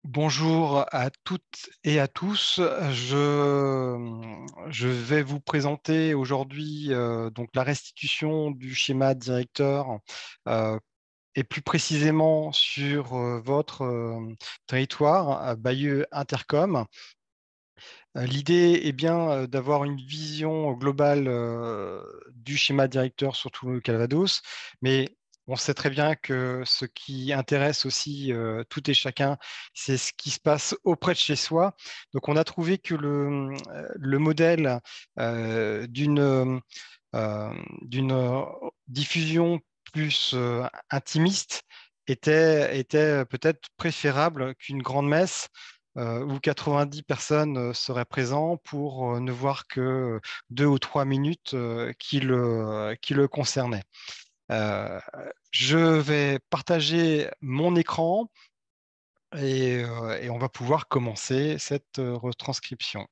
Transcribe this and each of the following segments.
Bonjour à toutes et à tous. Je vais vous présenter aujourd'hui donc la restitution du schéma directeur euh, et plus précisément sur votre territoire, Bayeux Intercom. L'idée est bien d'avoir une vision globale du schéma directeur sur tout le Calvados, mais on sait très bien que ce qui intéresse aussi tout et chacun, c'est ce qui se passe auprès de chez soi. Donc on a trouvé que le modèle d'une diffusion plus intimiste était peut-être préférable qu'une grande messe où 90 personnes seraient présentes pour ne voir que 2 ou 3 minutes qui le concernaient. Euh, je vais partager mon écran et on va pouvoir commencer cette retranscription.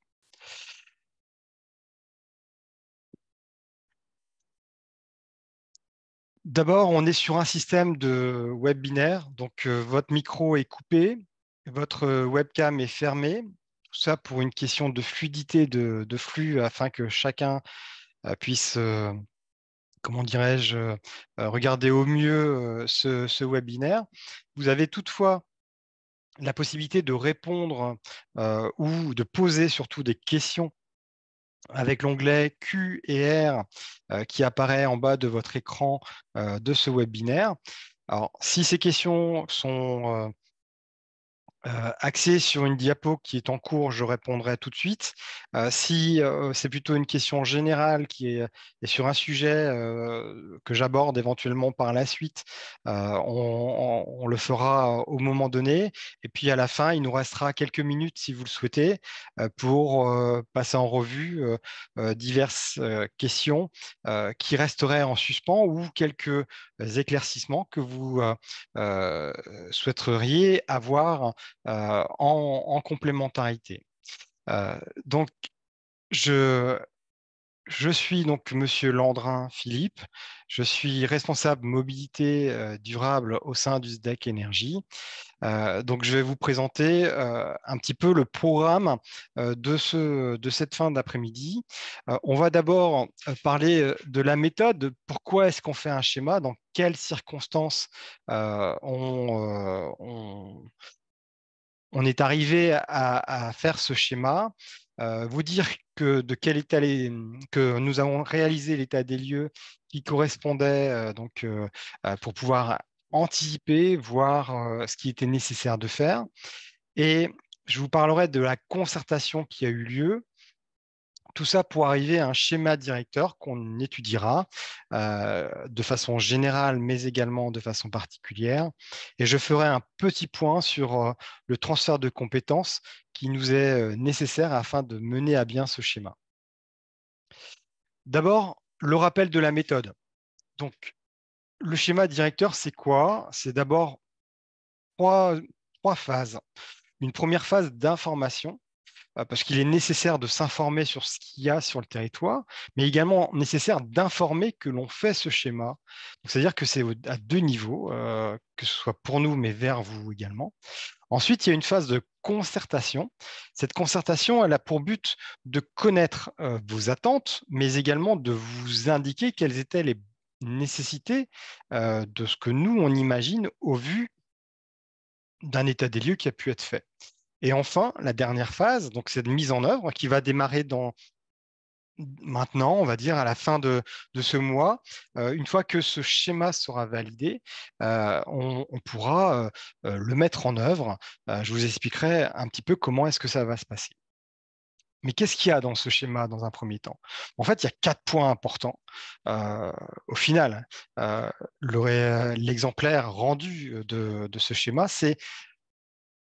D'abord, on est sur un système de web binaire, donc votre micro est coupé, votre webcam est fermée, tout ça pour une question de fluidité de flux afin que chacun puisse comment dirais-je, regarder au mieux ce webinaire. Vous avez toutefois la possibilité de répondre ou de poser surtout des questions avec l'onglet Q et R qui apparaît en bas de votre écran de ce webinaire. Alors, si ces questions sont axé sur une diapo qui est en cours, je répondrai tout de suite. Si c'est plutôt une question générale est sur un sujet que j'aborde éventuellement par la suite, on le fera au moment donné. Et puis à la fin, il nous restera quelques minutes, si vous le souhaitez, pour passer en revue diverses questions qui resteraient en suspens ou quelques éclaircissements que vous souhaiteriez avoir en complémentarité. Donc, je, je suis donc Monsieur Landrin Philippe. Je suis responsable mobilité durable au sein du SDEC Énergie. Donc, je vais vous présenter un petit peu le programme de cette fin d'après-midi. On va d'abord parler de la méthode. Pourquoi est-ce qu'on fait un schéma? Dans quelles circonstances on est arrivé à faire ce schéma, vous dire que nous avons réalisé l'état des lieux qui correspondait pour pouvoir anticiper, voir ce qui était nécessaire de faire. Et je vous parlerai de la concertation qui a eu lieu, tout ça pour arriver à un schéma directeur qu'on étudiera de façon générale, mais également de façon particulière. Et je ferai un petit point sur le transfert de compétences qui nous est nécessaire afin de mener à bien ce schéma. D'abord, le rappel de la méthode. Donc, le schéma directeur, c'est quoi? C'est d'abord trois, trois phases. Une première phase d'information, parce qu'il est nécessaire de s'informer sur ce qu'il y a sur le territoire, mais également nécessaire d'informer que l'on fait ce schéma. C'est-à-dire que c'est à deux niveaux, que ce soit pour nous, mais vers vous également. Ensuite, il y a une phase de concertation. Cette concertation, elle a pour but de connaître vos attentes, mais également de vous indiquer quelles étaient les nécessités de ce que nous, on imagine au vu d'un état des lieux qui a pu être fait. Et enfin, la dernière phase, donc c'est de mise en œuvre qui va démarrer maintenant, on va dire à la fin de ce mois. Une fois que ce schéma sera validé, on pourra le mettre en œuvre. Je vous expliquerai un petit peu comment est-ce que ça va se passer. Mais qu'est-ce qu'il y a dans ce schéma dans un premier temps? En fait, il y a 4 points importants. Euh, Au final, l'exemplaire rendu de ce schéma, c'est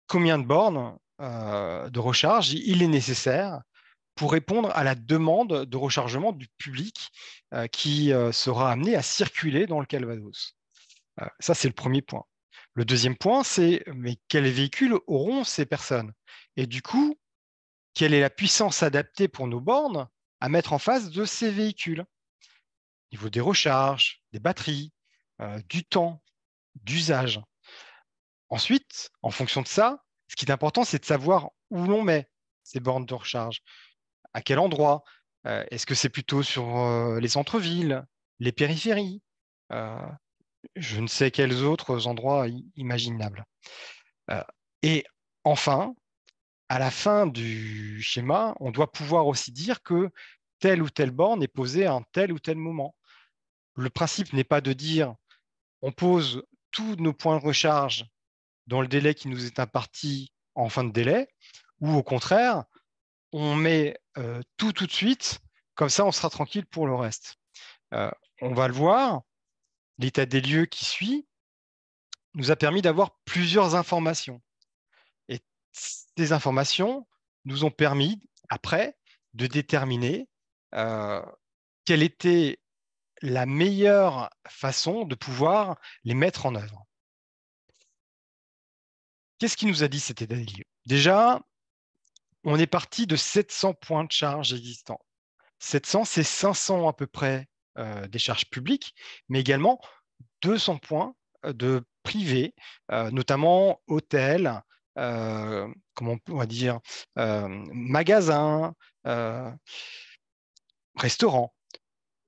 combien de bornes de recharge il est nécessaire pour répondre à la demande de rechargement du public qui sera amené à circuler dans le Calvados. Ça, c'est le premier point. Le deuxième point, c'est mais quels véhicules auront ces personnes? Et du coup, quelle est la puissance adaptée pour nos bornes à mettre en face de ces véhicules? Au niveau des recharges, des batteries, du temps, d'usage. Ensuite, en fonction de ça, Ce qui est important, c'est de savoir où l'on met ces bornes de recharge, à quel endroit. Est-ce que c'est plutôt sur les centres-villes, les périphéries, euh, je ne sais quels autres endroits imaginables. Euh, et enfin, à la fin du schéma, on doit pouvoir aussi dire que telle ou telle borne est posée à un tel ou tel moment. Le principe n'est pas de dire on pose tous nos points de recharge dans le délai qui nous est imparti en fin de délai, ou au contraire, on met tout de suite, comme ça on sera tranquille pour le reste. Euh, on va le voir, l'état des lieux qui suit nous a permis d'avoir plusieurs informations. Et ces informations nous ont permis, après, de déterminer euh, quelle était la meilleure façon de pouvoir les mettre en œuvre. Qu'est-ce qui nous a dit cet état des lieux? Déjà, on est parti de 700 points de charge existants. 700, c'est 500 à peu près des charges publiques, mais également 200 points de privés, notamment hôtels, comment on va dire, magasins, euh, restaurants.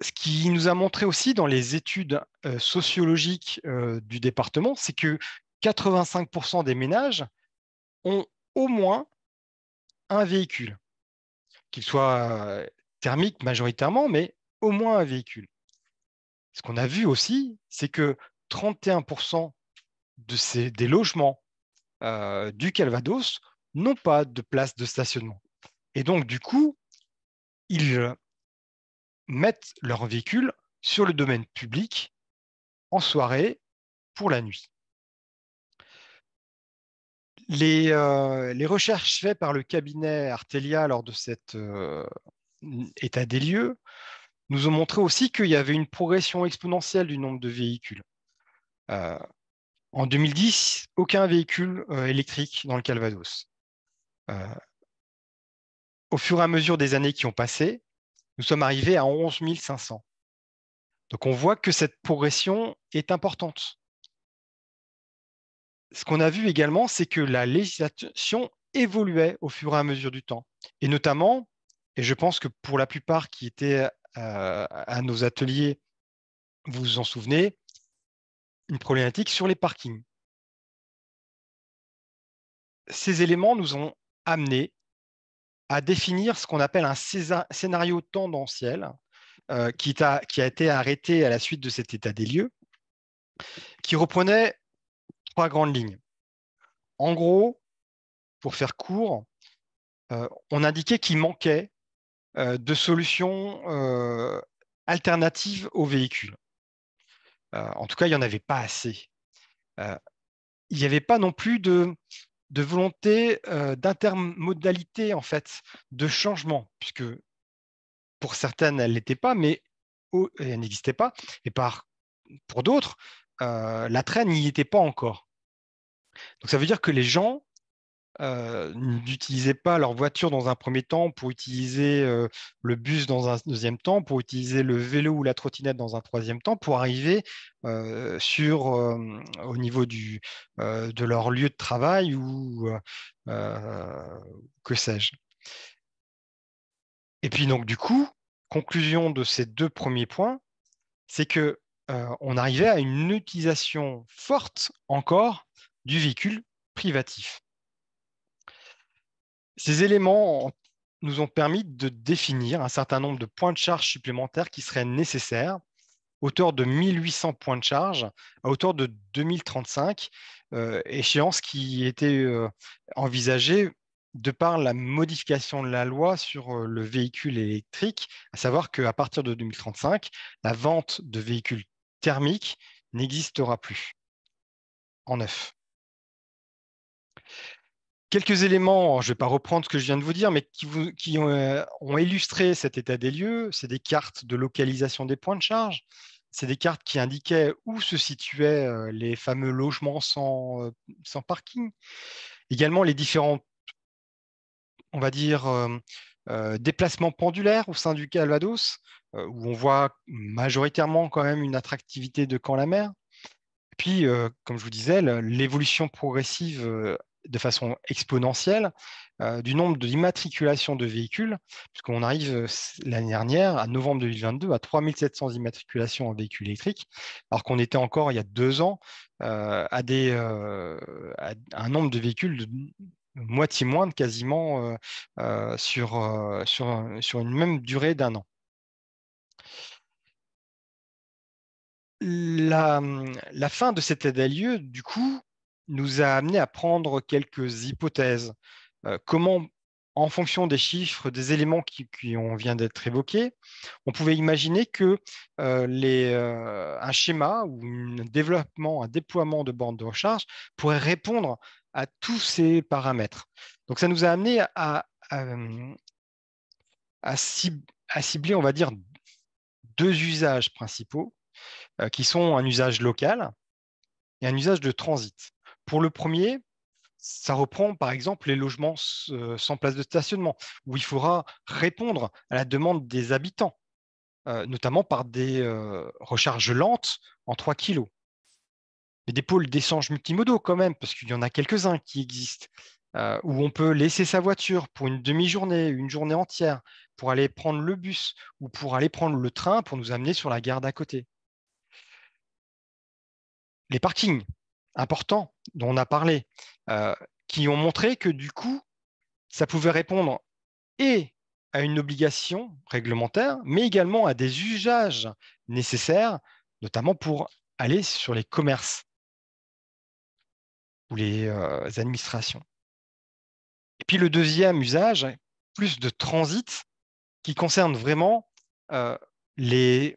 Ce qui nous a montré aussi dans les études sociologiques du département, c'est que 85% des ménages ont au moins un véhicule, qu'il soit thermique majoritairement, mais au moins un véhicule. Ce qu'on a vu aussi, c'est que 31% des logements du Calvados n'ont pas de place de stationnement. Et donc, du coup, ils mettent leur véhicule sur le domaine public en soirée pour la nuit. Les recherches faites par le cabinet Artelia lors de cet état des lieux nous ont montré aussi qu'il y avait une progression exponentielle du nombre de véhicules. Euh, En 2010, aucun véhicule électrique dans le Calvados. Euh, Au fur et à mesure des années qui ont passé, nous sommes arrivés à 11 500. Donc on voit que cette progression est importante. Ce qu'on a vu également, c'est que la législation évoluait au fur et à mesure du temps. Et notamment, et je pense que pour la plupart qui étaient à nos ateliers, vous vous en souvenez, une problématique sur les parkings. Ces éléments nous ont amenés à définir ce qu'on appelle un scénario tendanciel qui a été arrêté à la suite de cet état des lieux, qui reprenait trois grandes lignes. En gros, pour faire court, on indiquait qu'il manquait de solutions alternatives aux véhicules. En tout cas, il n'y en avait pas assez. Euh, il n'y avait pas non plus de volonté d'intermodalité, en fait, de changement, puisque pour certaines, elle n'était pas, mais elle n'existait pas. Et pour d'autres, la traîne n'y était pas encore. Donc ça veut dire que les gens n'utilisaient pas leur voiture dans un premier temps pour utiliser le bus dans un deuxième temps, pour utiliser le vélo ou la trottinette dans un troisième temps, pour arriver au niveau de leur lieu de travail ou que sais-je. Et puis donc du coup, conclusion de ces deux premiers points, c'est que on arrivait à une utilisation forte encore du véhicule privatif. Ces éléments nous ont permis de définir un certain nombre de points de charge supplémentaires qui seraient nécessaires, hauteur de 1800 points de charge à hauteur de 2035, échéance qui était envisagée de par la modification de la loi sur le véhicule électrique, à savoir qu'à partir de 2035, la vente de véhicules thermiques n'existera plus en neuf. Quelques éléments, je ne vais pas reprendre ce que je viens de vous dire, mais qui ont illustré cet état des lieux. C'est des cartes de localisation des points de charge. C'est des cartes qui indiquaient où se situaient les fameux logements sans parking. Également, les différents, on va dire, déplacements pendulaires au sein du Calvados, où on voit majoritairement quand même une attractivité de Caen-la-Mer. Puis, comme je vous disais, l'évolution progressive de façon exponentielle du nombre d'immatriculations de véhicules, puisqu'on arrive l'année dernière, à novembre 2022, à 3700 immatriculations en véhicules électriques, alors qu'on était encore, il y a 2 ans, à un nombre de véhicules de moitié moindre quasiment sur une même durée d'un an. La fin de cet état des lieux, du coup, nous a amené à prendre quelques hypothèses. Comment, en fonction des chiffres, des éléments qui on vient d'être évoqués, on pouvait imaginer que un schéma ou un déploiement de bornes de recharge pourrait répondre à tous ces paramètres. Donc, ça nous a amené à cibler, on va dire, 2 usages principaux qui sont un usage local et un usage de transit. Pour le premier, ça reprend par exemple les logements sans place de stationnement, où il faudra répondre à la demande des habitants, notamment par des recharges lentes en 3 kg. Et des pôles d'échange multimodaux quand même, parce qu'il y en a quelques-uns qui existent, où on peut laisser sa voiture pour une demi-journée, une journée entière, pour aller prendre le bus ou pour aller prendre le train pour nous amener sur la gare d'à côté. Les parkings importants dont on a parlé, qui ont montré que du coup, ça pouvait répondre et à une obligation réglementaire, mais également à des usages nécessaires, notamment pour aller sur les commerces ou les administrations. Et puis le deuxième usage, plus de transit, qui concerne vraiment euh, les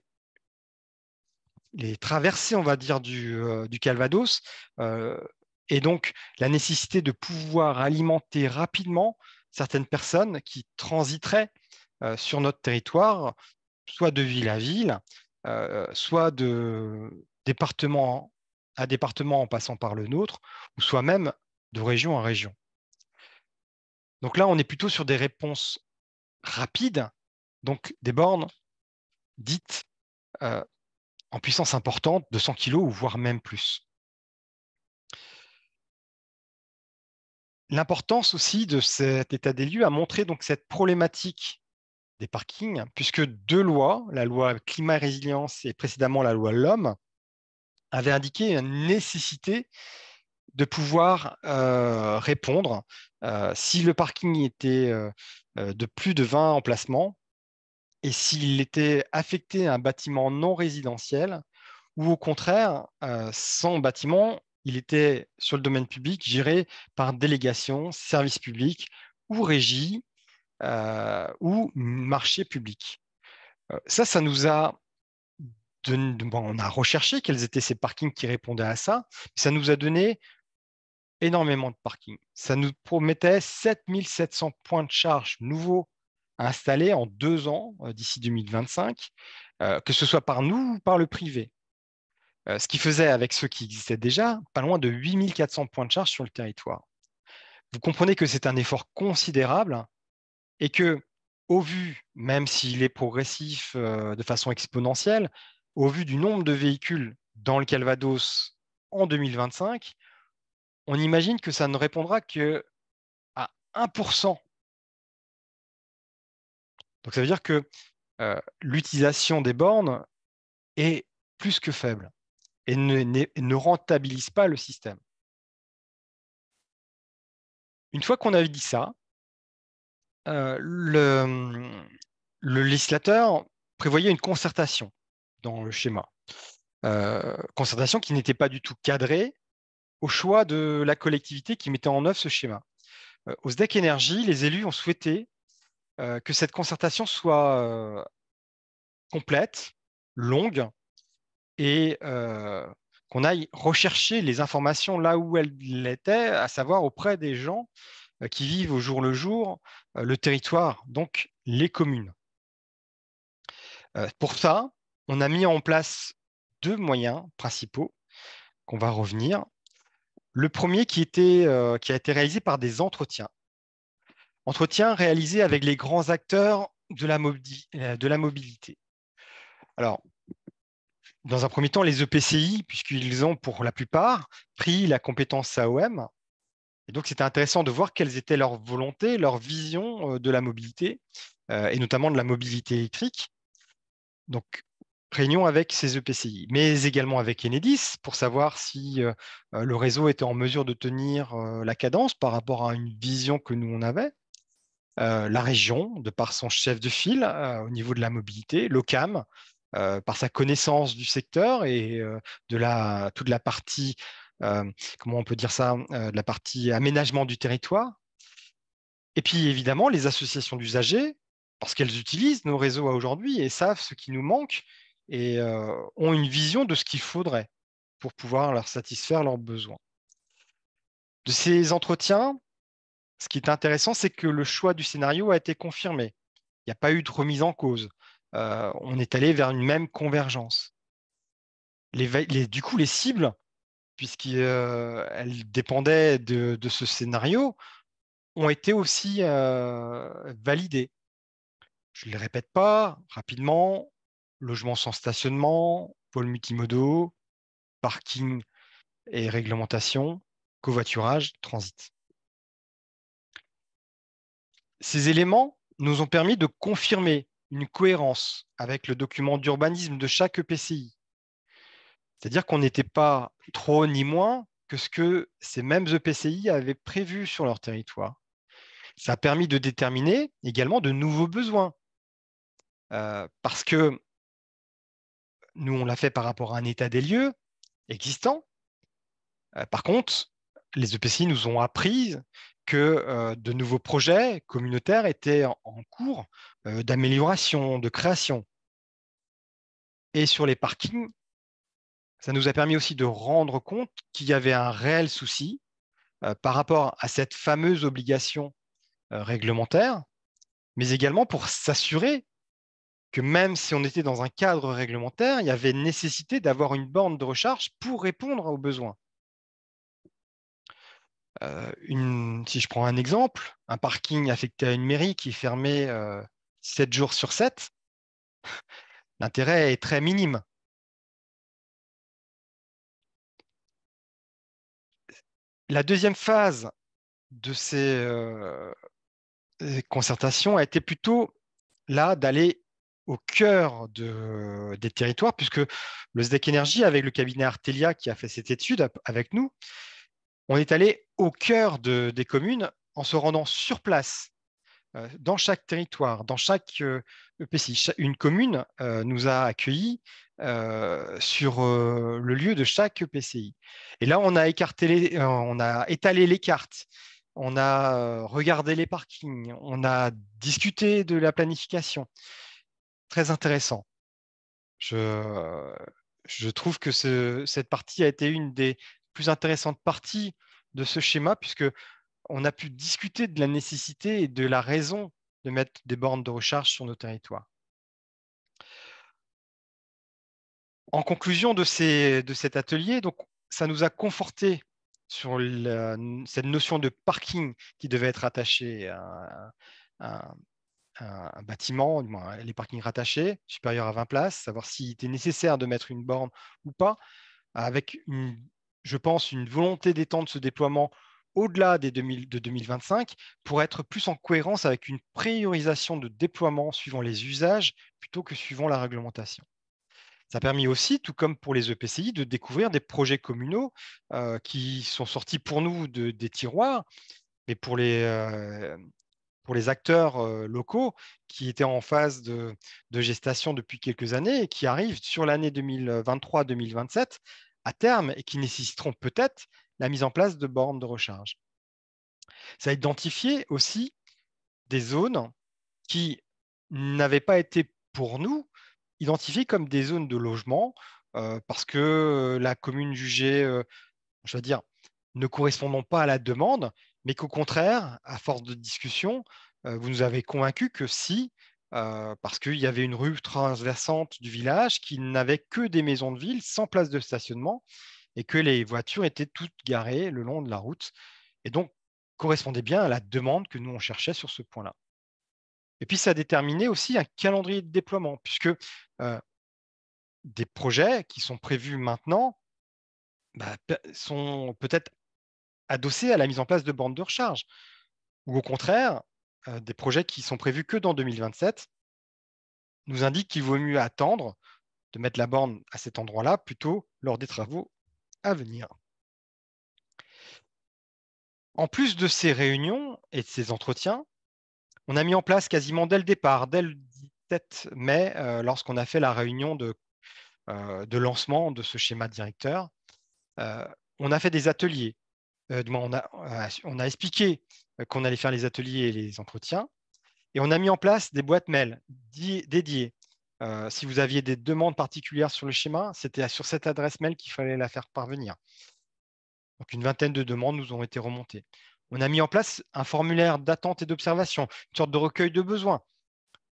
traversées, on va dire, du Calvados, euh, et donc la nécessité de pouvoir alimenter rapidement certaines personnes qui transiteraient sur notre territoire, soit de ville à ville, soit de département à département en passant par le nôtre, ou soit même de région à région. Donc là, on est plutôt sur des réponses rapides, donc des bornes dites euh, en puissance importante de 100 kg ou voire même plus. L'importance aussi de cet état des lieux a montré donc cette problématique des parkings, puisque 2 lois, la loi climat et résilience et précédemment la loi L'Homme, avaient indiqué une nécessité de pouvoir répondre si le parking était de plus de 20 emplacements et s'il était affecté à un bâtiment non résidentiel ou au contraire, sans bâtiment, il était sur le domaine public géré par délégation, service public ou régie ou marché public. Ça nous a on a recherché quels étaient ces parkings qui répondaient à ça. Ça nous a donné énormément de parkings. Ça nous promettait 7700 points de charge nouveaux à installer en 2 ans d'ici 2025, que ce soit par nous ou par le privé. Ce qui faisait, avec ceux qui existaient déjà, pas loin de 8400 points de charge sur le territoire. Vous comprenez que c'est un effort considérable et que, au vu, même s'il est progressif de façon exponentielle, au vu du nombre de véhicules dans le Calvados en 2025, on imagine que ça ne répondra que à 1%. Donc ça veut dire que l'utilisation des bornes est plus que faible et ne rentabilise pas le système. Une fois qu'on a dit ça, le législateur prévoyait une concertation dans le schéma. Concertation qui n'était pas du tout cadrée au choix de la collectivité qui mettait en œuvre ce schéma. Au SDEC Énergie, les élus ont souhaité que cette concertation soit complète, longue, et qu'on aille rechercher les informations là où elles étaient, à savoir auprès des gens qui vivent au jour le jour le territoire, donc les communes. Pour ça, on a mis en place 2 moyens principaux qu'on va revenir. Le premier qui a été réalisé par des entretiens. Entretiens réalisés avec les grands acteurs de la mobilité. Alors, dans un premier temps, les EPCI, puisqu'ils ont pour la plupart pris la compétence AOM, Et donc, c'était intéressant de voir quelles étaient leurs volontés, leurs visions de la mobilité, et notamment de la mobilité électrique. Donc, réunion avec ces EPCI, mais également avec Enedis pour savoir si le réseau était en mesure de tenir la cadence par rapport à une vision que nous, on avait. La région, de par son chef de file au niveau de la mobilité, l'OCAM, par sa connaissance du secteur et toute la partie, comment on peut dire ça, de la partie aménagement du territoire. Et puis évidemment, les associations d'usagers, parce qu'elles utilisent nos réseaux aujourd'hui et savent ce qui nous manque et ont une vision de ce qu'il faudrait pour pouvoir leur satisfaire leurs besoins. De ces entretiens, ce qui est intéressant, c'est que le choix du scénario a été confirmé. Il n'y a pas eu de remise en cause. On est allé vers une même convergence. Du coup, les cibles, puisqu'elles dépendaient de ce scénario, ont été aussi validées. Je ne les répète pas rapidement. Logement sans stationnement, pôle multimodaux, parking et réglementation, covoiturage, transit. Ces éléments nous ont permis de confirmer une cohérence avec le document d'urbanisme de chaque EPCI. C'est-à-dire qu'on n'était pas trop ni moins que ce que ces mêmes EPCI avaient prévu sur leur territoire. Ça a permis de déterminer également de nouveaux besoins. Parce que nous, on l'a fait par rapport à un état des lieux existant. Par contre, les EPCI nous ont appris que de nouveaux projets communautaires étaient en cours d'amélioration, de création. Et sur les parkings, ça nous a permis aussi de rendre compte qu'il y avait un réel souci par rapport à cette fameuse obligation réglementaire, mais également pour s'assurer que même si on était dans un cadre réglementaire, il y avait nécessité d'avoir une borne de recharge pour répondre aux besoins. Si je prends un exemple, un parking affecté à une mairie qui est fermé 7 jours sur 7, l'intérêt est très minime. La deuxième phase de ces concertations a été plutôt là d'aller au cœur des territoires, puisque le SDEC Énergie, avec le cabinet Artelia qui a fait cette étude avec nous, on est allé au cœur des communes en se rendant sur place, dans chaque territoire, dans chaque EPCI. Une commune nous a accueillis sur le lieu de chaque EPCI. Et là, on a étalé les cartes, on a regardé les parkings, on a discuté de la planification. Très intéressant. Je trouve que cette partie a été une des plus intéressantes parties de ce schéma, puisque on a pu discuter de la nécessité et de la raison de mettre des bornes de recharge sur nos territoires. En conclusion de cet atelier, donc, ça nous a conforté sur cette notion de parking qui devait être attaché à un bâtiment, du moins, les parkings rattachés, supérieurs à 20 places, savoir s'il était nécessaire de mettre une borne ou pas, avec, je pense, une volonté d'étendre ce déploiement au-delà de 2025 pour être plus en cohérence avec une priorisation de déploiement suivant les usages plutôt que suivant la réglementation. Ça a permis aussi, tout comme pour les EPCI, de découvrir des projets communaux qui sont sortis pour nous des tiroirs, mais pour les acteurs locaux qui étaient en phase de gestation depuis quelques années et qui arrivent sur l'année 2023-2027 à terme et qui nécessiteront peut-être la mise en place de bornes de recharge. Ça a identifié aussi des zones qui n'avaient pas été pour nous identifiées comme des zones de logement parce que la commune jugeait, je veux dire, ne correspondant pas à la demande, mais qu'au contraire, à force de discussion, vous nous avez convaincus que si, parce qu'il y avait une rue transversante du village qui n'avait que des maisons de ville sans place de stationnement et que les voitures étaient toutes garées le long de la route et donc correspondait bien à la demande que nous on cherchait sur ce point-là. Et puis ça a déterminé aussi un calendrier de déploiement, puisque des projets qui sont prévus maintenant sont peut-être adossés à la mise en place de bornes de recharge. Ou au contraire, des projets qui sont prévus que dans 2027 nous indiquent qu'il vaut mieux attendre de mettre la borne à cet endroit-là plutôt lors des travaux à venir. En plus de ces réunions et de ces entretiens, on a mis en place quasiment dès le départ, dès le 17 mai, lorsqu'on a fait la réunion de lancement de ce schéma directeur, on a fait des ateliers. On a expliqué qu'on allait faire les ateliers et les entretiens, et on a mis en place des boîtes mail dédiées. Si vous aviez des demandes particulières sur le schéma, c'était sur cette adresse mail qu'il fallait la faire parvenir. Donc, une vingtaine de demandes nous ont été remontées. On a mis en place un formulaire d'attente et d'observation, une sorte de recueil de besoins.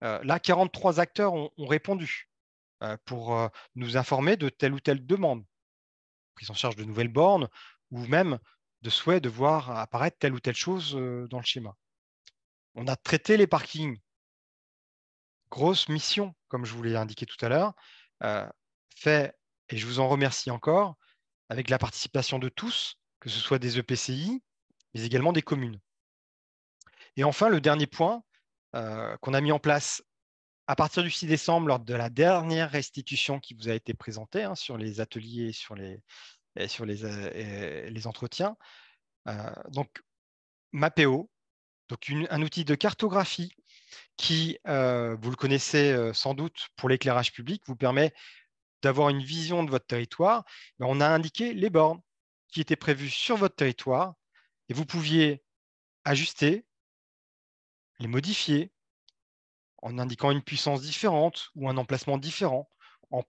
Là, 43 acteurs ont répondu pour nous informer de telle ou telle demande, prise en charge de nouvelles bornes ou même de souhait de voir apparaître telle ou telle chose dans le schéma. On a traité les parkings. Grosse mission, comme je vous l'ai indiqué tout à l'heure, fait, et je vous en remercie encore, avec la participation de tous, que ce soit des EPCI, mais également des communes. Et enfin, le dernier point qu'on a mis en place à partir du 6 décembre, lors de la dernière restitution qui vous a été présentée sur les ateliers et sur les entretiens. Donc, Mapeo, donc un outil de cartographie qui, vous le connaissez sans doute pour l'éclairage public, vous permet d'avoir une vision de votre territoire. On a indiqué les bornes qui étaient prévues sur votre territoire et vous pouviez ajuster, les modifier en indiquant une puissance différente ou un emplacement différent, en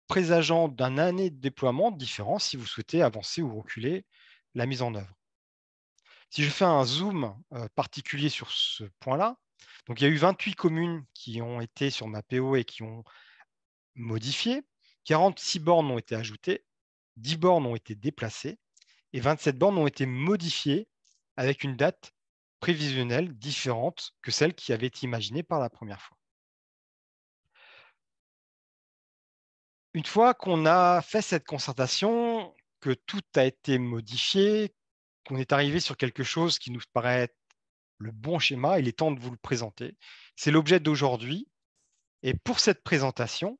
présageant d'une année de déploiement différent si vous souhaitez avancer ou reculer la mise en œuvre. Si je fais un zoom particulier sur ce point-là, donc il y a eu 28 communes qui ont été sur Mapeo et qui ont modifié, 46 bornes ont été ajoutées, 10 bornes ont été déplacées et 27 bornes ont été modifiées avec une date prévisionnelle différente que celle qui avait été imaginée par la première fois. Une fois qu'on a fait cette concertation, que tout a été modifié, qu'on est arrivé sur quelque chose qui nous paraît être le bon schéma, il est temps de vous le présenter. C'est l'objet d'aujourd'hui. Et pour cette présentation,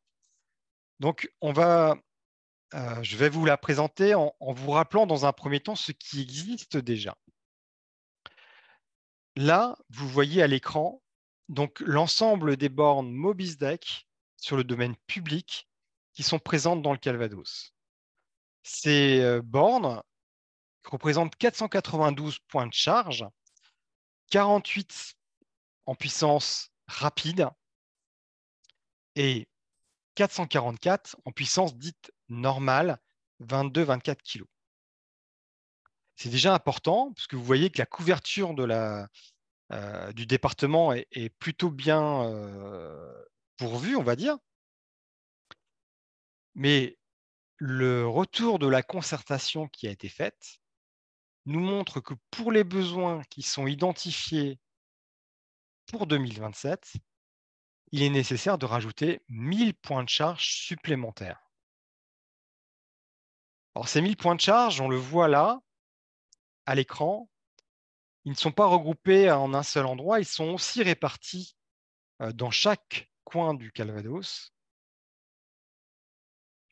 donc je vais vous la présenter en vous rappelant dans un premier temps ce qui existe déjà. Là, vous voyez à l'écran donc l'ensemble des bornes Mobisdeck sur le domaine public qui sont présentes dans le Calvados. Ces bornes représentent 492 points de charge, 48 en puissance rapide et 444 en puissance dite normale, 22-24 kg. C'est déjà important parce que vous voyez que la couverture du département est plutôt bien pourvue, on va dire. Mais le retour de la concertation qui a été faite nous montre que pour les besoins qui sont identifiés pour 2027, il est nécessaire de rajouter 1000 points de charge supplémentaires. Alors, ces 1000 points de charge, on le voit là, à l'écran, ils ne sont pas regroupés en un seul endroit, ils sont aussi répartis dans chaque coin du Calvados.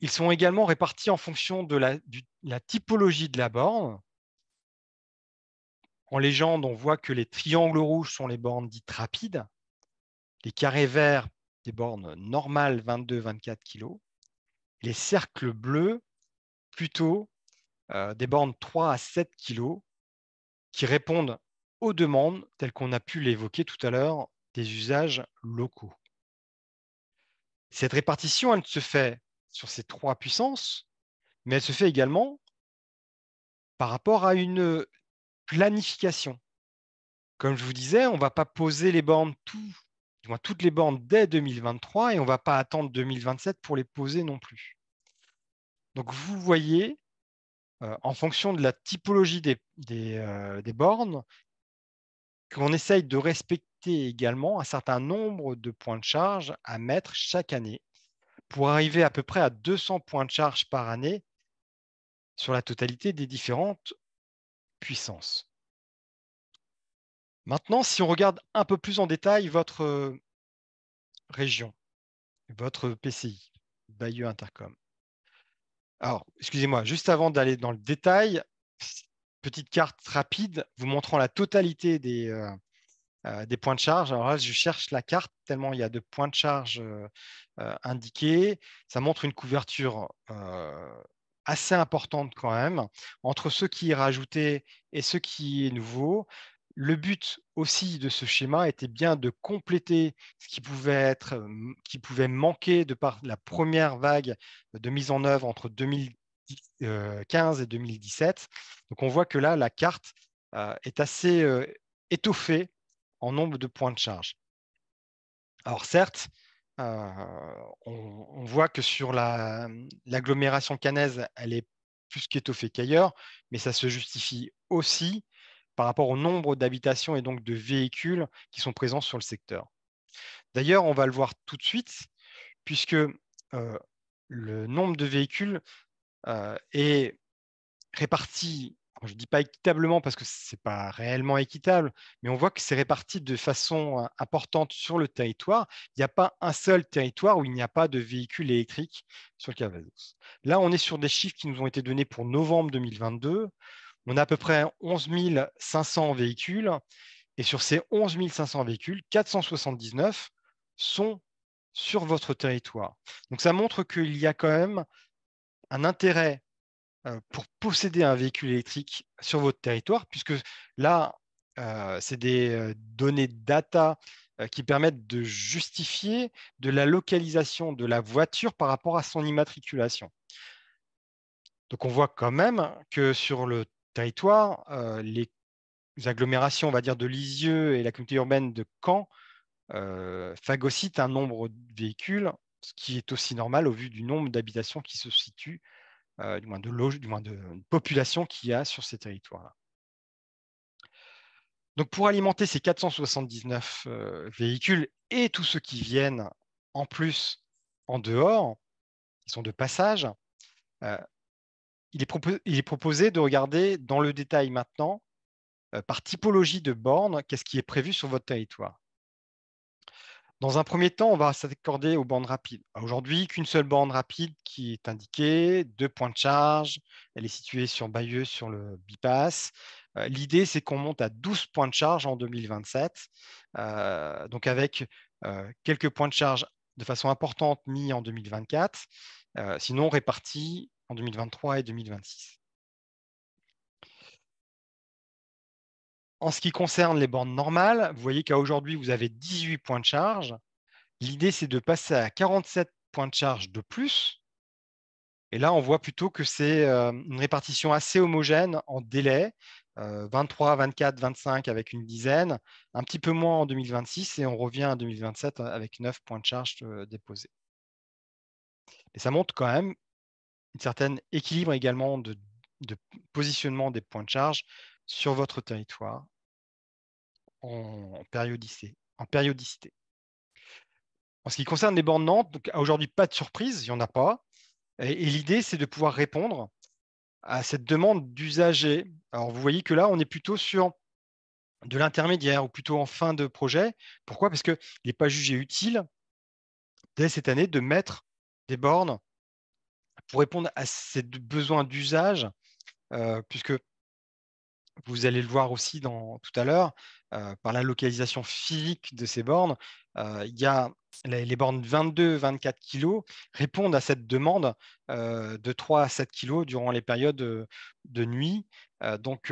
Ils sont également répartis en fonction de la typologie de la borne. En légende, on voit que les triangles rouges sont les bornes dites rapides, les carrés verts, des bornes normales 22-24 kg, les cercles bleus, plutôt des bornes 3 à 7 kg, qui répondent aux demandes telles qu'on a pu l'évoquer tout à l'heure des usages locaux. Cette répartition, elle se fait sur ces trois puissances, mais elle se fait également par rapport à une planification. Comme je vous disais, on ne va pas poser les bornes, toutes les bornes dès 2023 et on ne va pas attendre 2027 pour les poser non plus. Donc vous voyez, en fonction de la typologie des bornes, qu'on essaye de respecter également un certain nombre de points de charge à mettre chaque année pour arriver à peu près à 200 points de charge par année sur la totalité des différentes puissance. Maintenant, si on regarde un peu plus en détail votre région, votre PCI, Bayeux Intercom. Alors, excusez-moi, juste avant d'aller dans le détail, petite carte rapide vous montrant la totalité des points de charge. Alors là, je cherche la carte tellement il y a de points de charge indiqués. Ça montre une couverture assez importante quand même entre ce qui est rajouté et ce qui est nouveau. Le but aussi de ce schéma était bien de compléter ce qui pouvait manquer de par la première vague de mise en œuvre entre 2015 et 2017. Donc on voit que là, la carte est assez étoffée en nombre de points de charge. Alors certes, on voit que sur l'agglomération caennaise, elle est plus qu'étoffée qu'ailleurs, mais ça se justifie aussi par rapport au nombre d'habitations et donc de véhicules qui sont présents sur le secteur. D'ailleurs, on va le voir tout de suite, puisque le nombre de véhicules est réparti, je ne dis pas équitablement parce que ce n'est pas réellement équitable, mais on voit que c'est réparti de façon importante sur le territoire. Il n'y a pas un seul territoire où il n'y a pas de véhicules électriques sur le Calvados. Là, on est sur des chiffres qui nous ont été donnés pour novembre 2022. On a à peu près 11 500 véhicules. Et sur ces 11 500 véhicules, 479 sont sur votre territoire. Donc ça montre qu'il y a quand même un intérêt pour posséder un véhicule électrique sur votre territoire, puisque là, c'est des données data qui permettent de justifier de la localisation de la voiture par rapport à son immatriculation. Donc on voit quand même que sur le territoire, les agglomérations, on va dire, de Lisieux et la communauté urbaine de Caen phagocytent un nombre de véhicules, ce qui est aussi normal au vu du nombre d'habitations qui se situent du moins de population qu'il y a sur ces territoires-là. Donc pour alimenter ces 479 véhicules et tous ceux qui viennent en plus en dehors, qui sont de passage, euh, il est proposé de regarder dans le détail maintenant, par typologie de bornes, qu'est-ce qui est prévu sur votre territoire. Dans un premier temps, on va s'accorder aux bornes rapides. Aujourd'hui, qu'une seule borne rapide qui est indiquée, 2 points de charge. Elle est située sur Bayeux, sur le bypass. L'idée, c'est qu'on monte à 12 points de charge en 2027, donc avec quelques points de charge de façon importante mis en 2024, sinon répartis en 2023 et 2026. En ce qui concerne les bornes normales, vous voyez qu'à aujourd'hui, vous avez 18 points de charge. L'idée, c'est de passer à 47 points de charge de plus. Et là, on voit plutôt que c'est une répartition assez homogène en délai, 23, 24, 25 avec une dizaine, un petit peu moins en 2026 et on revient en 2027 avec 9 points de charge déposés. Et ça montre quand même une certaine équilibre également de positionnement des points de charge sur votre territoire en périodicité. En ce qui concerne les bornes Nantes, aujourd'hui, pas de surprise, il n'y en a pas. Et l'idée, c'est de pouvoir répondre à cette demande d'usagers. Alors, vous voyez que là, on est plutôt sur de l'intermédiaire ou plutôt en fin de projet. Pourquoi? Parce qu'il n'est pas jugé utile, dès cette année, de mettre des bornes pour répondre à ces besoins d'usage, puisque vous allez le voir aussi tout à l'heure, par la localisation physique de ces bornes, il y a les bornes 22-24 kg répondent à cette demande de 3 à 7 kg durant les périodes de nuit. Donc,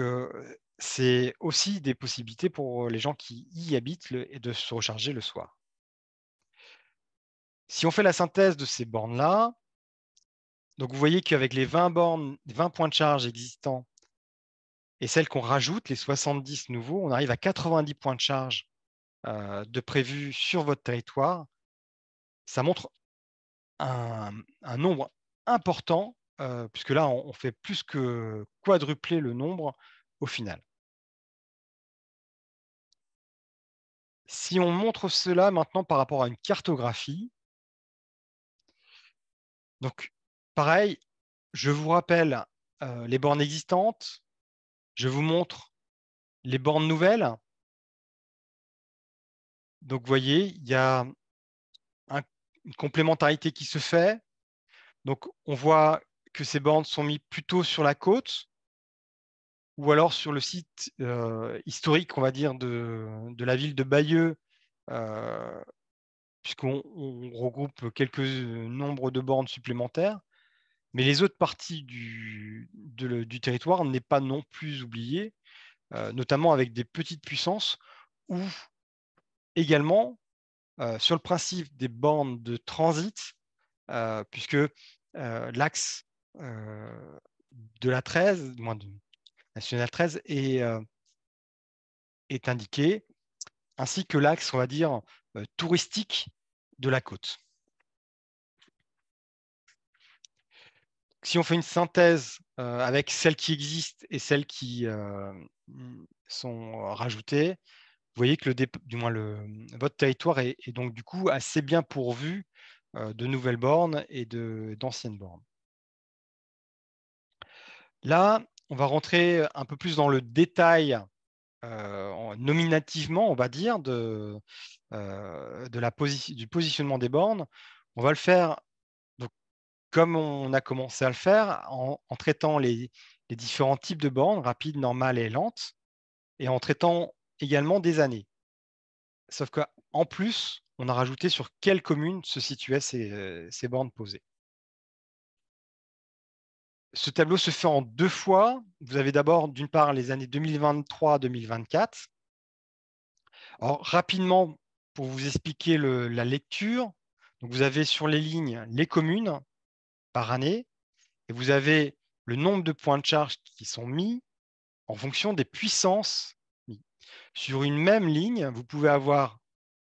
c'est aussi des possibilités pour les gens qui y habitent et de se recharger le soir. Si on fait la synthèse de ces bornes-là, donc vous voyez qu'avec les 20 bornes, 20 points de charge existants, et celles qu'on rajoute, les 70 nouveaux, on arrive à 90 points de charge de prévus sur votre territoire. Ça montre un nombre important, puisque là, on fait plus que quadrupler le nombre au final. Si on montre cela maintenant par rapport à une cartographie, donc pareil, je vous rappelle les bornes existantes. Je vous montre les bornes nouvelles. Donc, vous voyez, il y a une complémentarité qui se fait. Donc, on voit que ces bornes sont mises plutôt sur la côte ou alors sur le site historique, on va dire, de la ville de Bayeux, puisqu'on regroupe quelques nombres de bornes supplémentaires. Mais les autres parties du territoire n'est pas non plus oubliées, notamment avec des petites puissances ou également sur le principe des bornes de transit, puisque l'axe de la 13, moins de nationale 13, est indiqué, ainsi que l'axe, on va dire, touristique de la côte. Si on fait une synthèse avec celles qui existent et celles qui sont rajoutées, vous voyez que votre territoire est donc du coup assez bien pourvu de nouvelles bornes et d'anciennes bornes. Là, on va rentrer un peu plus dans le détail, nominativement, on va dire, du positionnement des bornes. On va le faire donc, comme on a commencé à le faire, en traitant les différents types de bornes, rapides, normales et lentes, et en traitant également des années. Sauf qu'en plus, on a rajouté sur quelle commune se situaient ces bornes posées. Ce tableau se fait en 2 fois. Vous avez d'abord, d'une part, les années 2023-2024. Alors, rapidement, pour vous expliquer la lecture, donc vous avez sur les lignes les communes par année, et vous avez le nombre de points de charge qui sont mis en fonction des puissances mis. Sur une même ligne, vous pouvez avoir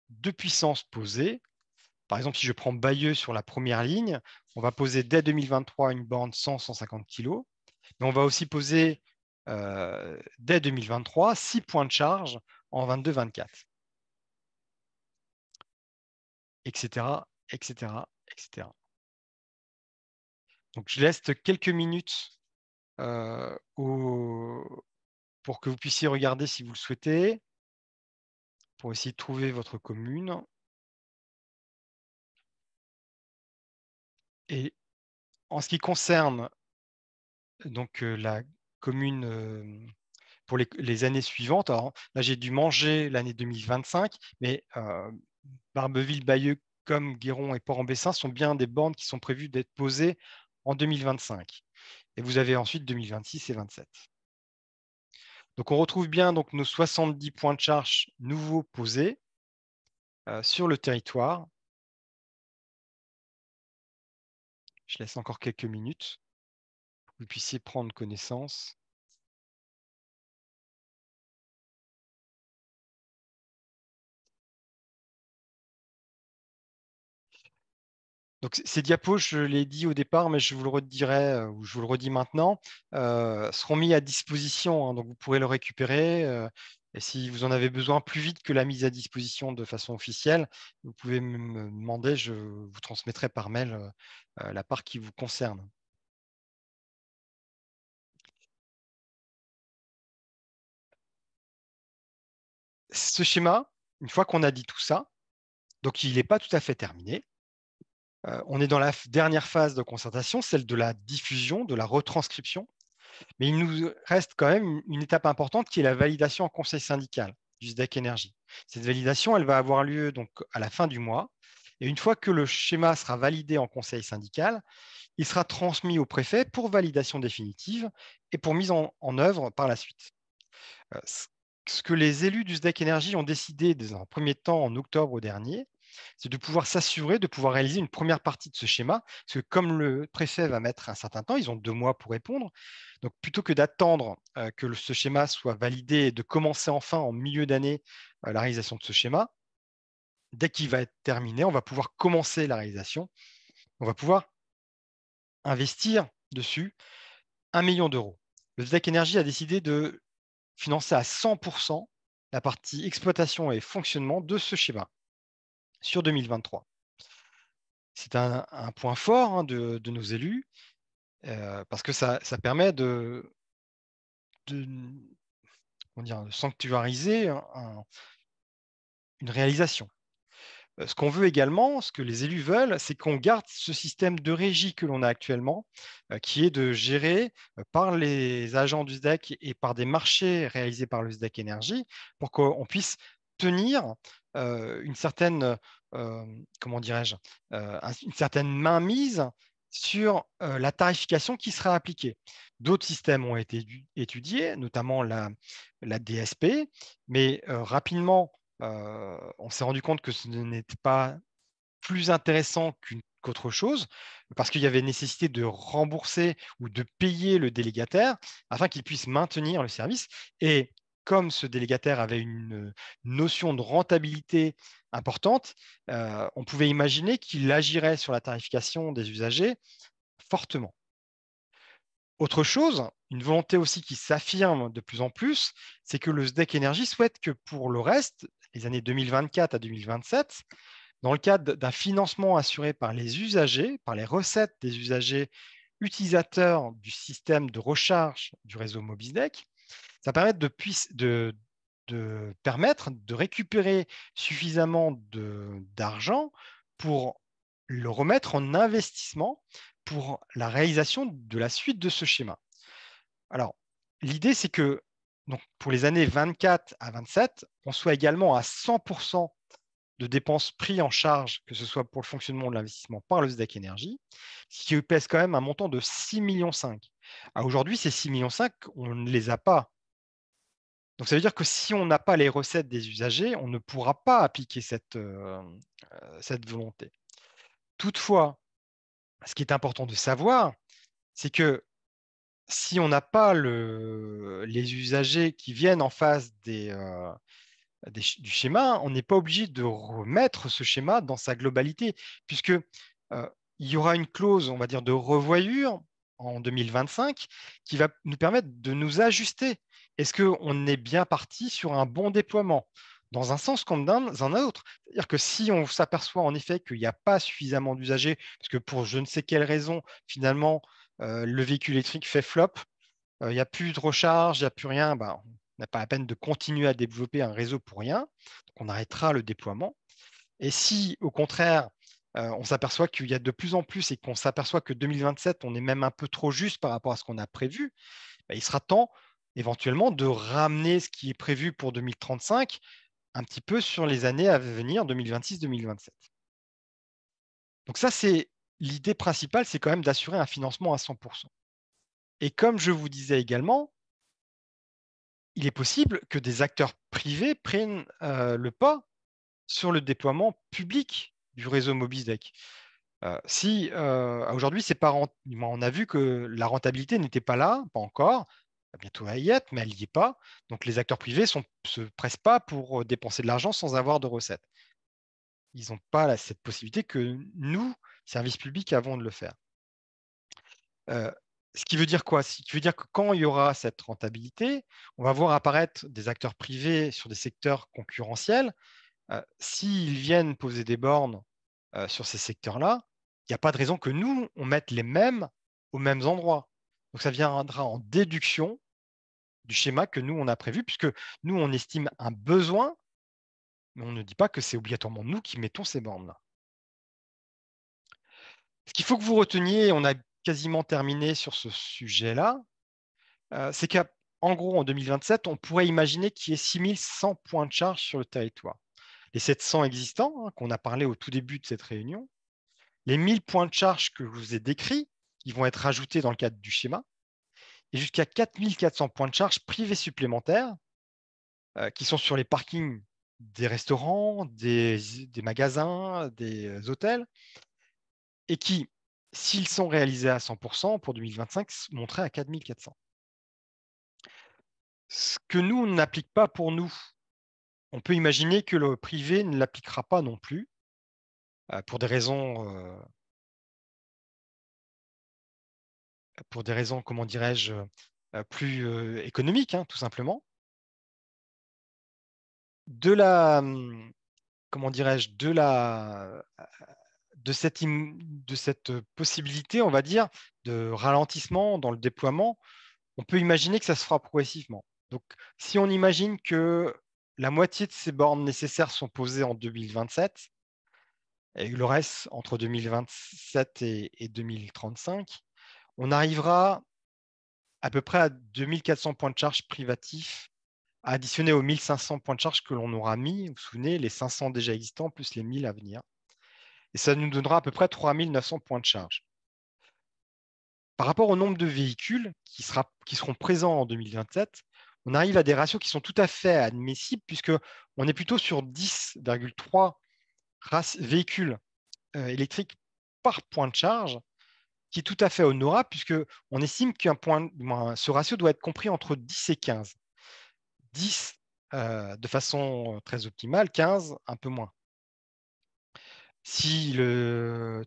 2 puissances posées. Par exemple, si je prends Bayeux sur la première ligne, on va poser dès 2023 une borne 100-150 kg. Mais on va aussi poser dès 2023 6 points de charge en 22-24, etc., etc., etc. Donc, je laisse quelques minutes pour que vous puissiez regarder si vous le souhaitez, pour essayer de trouver votre commune. Et en ce qui concerne donc la commune pour les années suivantes, alors là j'ai dû manger l'année 2025, mais Barbeville, Bayeux, comme Guéron et Port-en-Bessin sont bien des bornes qui sont prévues d'être posées en 2025. Et vous avez ensuite 2026 et 2027. Donc on retrouve bien donc, nos 70 points de charge nouveaux posés sur le territoire. Je laisse encore quelques minutes pour que vous puissiez prendre connaissance. Donc, ces diapos, je l'ai dit au départ, mais je vous le redirai, ou je vous le redis maintenant, seront mis à disposition, hein, donc vous pourrez le récupérer. Et si vous en avez besoin plus vite que la mise à disposition de façon officielle, vous pouvez me demander, je vous transmettrai par mail la part qui vous concerne. Ce schéma, une fois qu'on a dit tout ça, donc il n'est pas tout à fait terminé. On est dans la dernière phase de concertation, celle de la diffusion, de la retranscription. Mais il nous reste quand même une étape importante qui est la validation en conseil syndical du SDEC Énergie. Cette validation, elle va avoir lieu donc à la fin du mois. Et une fois que le schéma sera validé en conseil syndical, il sera transmis au préfet pour validation définitive et pour mise en œuvre par la suite. Ce que les élus du SDEC Énergie ont décidé dans un premier temps en octobre dernier, c'est de pouvoir s'assurer de pouvoir réaliser une première partie de ce schéma, parce que comme le préfet va mettre un certain temps, ils ont 2 mois pour répondre. Donc plutôt que d'attendre que ce schéma soit validé et de commencer enfin en milieu d'année la réalisation de ce schéma, dès qu'il va être terminé, on va pouvoir commencer la réalisation. On va pouvoir investir dessus 1 million d'euros. Le SDEC Énergie a décidé de financer à 100% la partie exploitation et fonctionnement de ce schéma sur 2023. C'est un point fort, hein, de nos élus, parce que ça permet de, de sanctuariser une réalisation. Ce qu'on veut également, ce que les élus veulent, c'est qu'on garde ce système de régie que l'on a actuellement, qui est de gérer par les agents du SDEC et par des marchés réalisés par le SDEC Énergie, pour qu'on puisse tenir une certaine, comment dirais-je, une certaine mainmise sur la tarification qui sera appliquée. D'autres systèmes ont été étudiés, notamment la DSP, mais rapidement, on s'est rendu compte que ce n'était pas plus intéressant qu'autre chose, parce qu'il y avait nécessité de rembourser ou de payer le délégataire afin qu'il puisse maintenir le service. Et comme ce délégataire avait une notion de rentabilité importante, on pouvait imaginer qu'il agirait sur la tarification des usagers fortement. Autre chose, une volonté aussi qui s'affirme de plus en plus, c'est que le SDEC Énergie souhaite que pour le reste, les années 2024 à 2027, dans le cadre d'un financement assuré par les usagers, par les recettes des usagers utilisateurs du système de recharge du réseau Mobisdec, ça permet de permettre de récupérer suffisamment d'argent pour le remettre en investissement pour la réalisation de la suite de ce schéma. Alors, l'idée, c'est que donc, pour les années 24 à 27, on soit également à 100% de dépenses prises en charge, que ce soit pour le fonctionnement de l'investissement par le SDEC Énergie, ce qui pèse quand même un montant de 6,5 millions. Aujourd'hui, ces 6,5 millions, on ne les a pas. Donc, ça veut dire que si on n'a pas les recettes des usagers, on ne pourra pas appliquer cette volonté. Toutefois, ce qui est important de savoir, c'est que si on n'a pas les usagers qui viennent en face du schéma, on n'est pas obligé de remettre ce schéma dans sa globalité, puisque il y aura une clause, on va dire, de revoyure en 2025 qui va nous permettre de nous ajuster. Est-ce qu'on est bien parti sur un bon déploiement dans un sens comme dans un autre? C'est-à-dire que si on s'aperçoit en effet qu'il n'y a pas suffisamment d'usagers, parce que pour je ne sais quelle raison, finalement, le véhicule électrique fait flop, il n'y a plus de recharge, il n'y a plus rien, bah, on n'a pas la peine de continuer à développer un réseau pour rien. Donc, on arrêtera le déploiement. Et si, au contraire, on s'aperçoit qu'il y a de plus en plus et qu'on s'aperçoit que 2027, on est même un peu trop juste par rapport à ce qu'on a prévu, bah, il sera temps éventuellement de ramener ce qui est prévu pour 2035 un petit peu sur les années à venir, 2026-2027. Donc ça, c'est l'idée principale, c'est quand même d'assurer un financement à 100%. Et comme je vous disais également, il est possible que des acteurs privés prennent le pas sur le déploiement public du réseau Mobisdec. Si aujourd'hui, on a vu que la rentabilité n'était pas là, pas encore, bientôt à y être, mais elle n'y est pas. Donc les acteurs privés ne se pressent pas pour dépenser de l'argent sans avoir de recettes. Ils n'ont pas cette possibilité que nous, services publics, avons de le faire. Ce qui veut dire quoi? Ce qui veut dire que quand il y aura cette rentabilité, on va voir apparaître des acteurs privés sur des secteurs concurrentiels. S'ils viennent poser des bornes sur ces secteurs-là, il n'y a pas de raison que nous, on mette les mêmes aux mêmes endroits. Donc ça viendra en déduction du schéma que nous, on a prévu, puisque nous, on estime un besoin, mais on ne dit pas que c'est obligatoirement nous qui mettons ces bornes-là. Ce qu'il faut que vous reteniez, on a quasiment terminé sur ce sujet-là, c'est qu'en gros, en 2027, on pourrait imaginer qu'il y ait 6100 points de charge sur le territoire. Les 700 existants, hein, qu'on a parlé au tout début de cette réunion, les 1000 points de charge que je vous ai décrits, qui vont être ajoutés dans le cadre du schéma, et jusqu'à 4400 points de charge privés supplémentaires, qui sont sur les parkings des restaurants, des magasins, des hôtels, et qui, s'ils sont réalisés à 100% pour 2025, monteraient à 4400. Ce que nous, on n'applique pas pour nous, on peut imaginer que le privé ne l'appliquera pas non plus, pour des raisons, comment dirais-je, plus économiques, hein, tout simplement. De la, comment dirais-je, de cette possibilité, on va dire, de ralentissement dans le déploiement, on peut imaginer que ça se fera progressivement. Donc, si on imagine que la moitié de ces bornes nécessaires sont posées en 2027, et le reste entre 2027 et 2035, on arrivera à peu près à 2400 points de charge privatifs à additionner aux 1500 points de charge que l'on aura mis, vous vous souvenez, les 500 déjà existants plus les 1000 à venir. Et ça nous donnera à peu près 3900 points de charge. Par rapport au nombre de véhicules qui seront présents en 2027, on arrive à des ratios qui sont tout à fait admissibles puisqu'on est plutôt sur 10,3 véhicules électriques par point de charge, qui est tout à fait honorable puisqu'on estime que ce ratio doit être compris entre 10 et 15. 10 de façon très optimale, 15 un peu moins. Si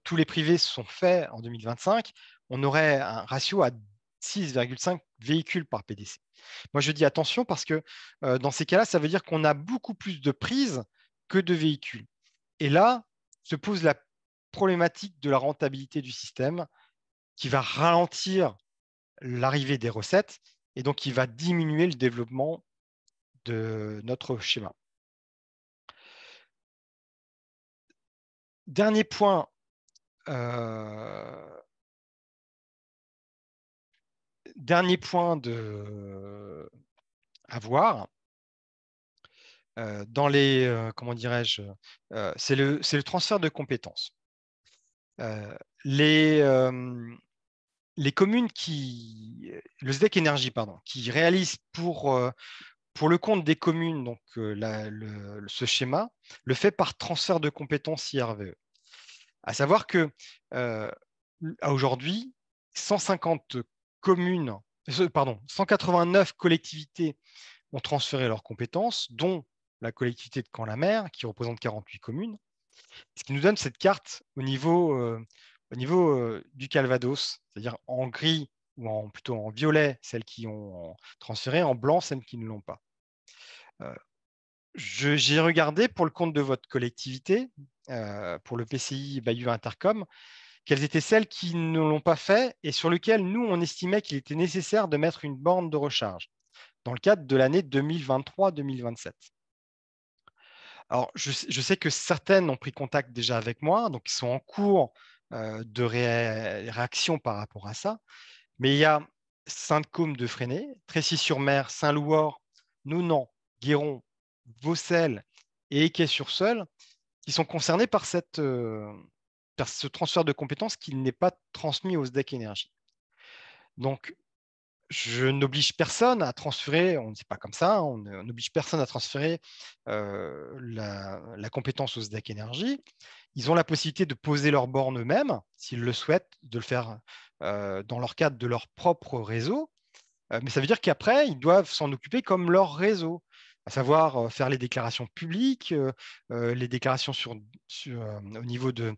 tous les privés sont faits en 2025, on aurait un ratio à 6,5 véhicules par PDC. Moi, je dis attention parce que dans ces cas-là, ça veut dire qu'on a beaucoup plus de prises que de véhicules. Et là, se pose la problématique de la rentabilité du système qui va ralentir l'arrivée des recettes et donc qui va diminuer le développement de notre schéma. Dernier point à voir dans comment dirais-je, c'est le transfert de compétences. Les communes le SDEC Énergie, pardon, qui réalisent pour le compte des communes donc, ce schéma, le fait par transfert de compétences IRVE. À savoir que aujourd'hui, 150 communes, pardon, 189 collectivités ont transféré leurs compétences, dont la collectivité de Caen-la-Mer, qui représente 48 communes, ce qui nous donne cette carte au niveau du Calvados, c'est-à-dire en gris ou plutôt en violet, celles qui ont transféré, en blanc, celles qui ne l'ont pas. J'ai regardé pour le compte de votre collectivité, pour le PCI Bayeux Intercom, quelles étaient celles qui ne l'ont pas fait et sur lesquelles nous, on estimait qu'il était nécessaire de mettre une borne de recharge dans le cadre de l'année 2023-2027. Alors, je sais que certaines ont pris contact déjà avec moi, donc ils sont en cours de réaction par rapport à ça. Mais il y a Sainte-Côme-de-Fresnay, Trécy-sur-Mer, Saint-Louor, Nonant, Guéron, Vaucelles et Équey-sur-Seul qui sont concernés par ce transfert de compétences qui n'est pas transmis au SDEC Énergie. Donc, je n'oblige personne à transférer, on ne dit pas comme ça, on n'oblige personne à transférer la compétence au SDEC Énergie. Ils ont la possibilité de poser leur borne eux-mêmes, s'ils le souhaitent, de le faire dans leur cadre de leur propre réseau. Mais ça veut dire qu'après, ils doivent s'en occuper comme leur réseau, à savoir faire les déclarations publiques, les déclarations au niveau de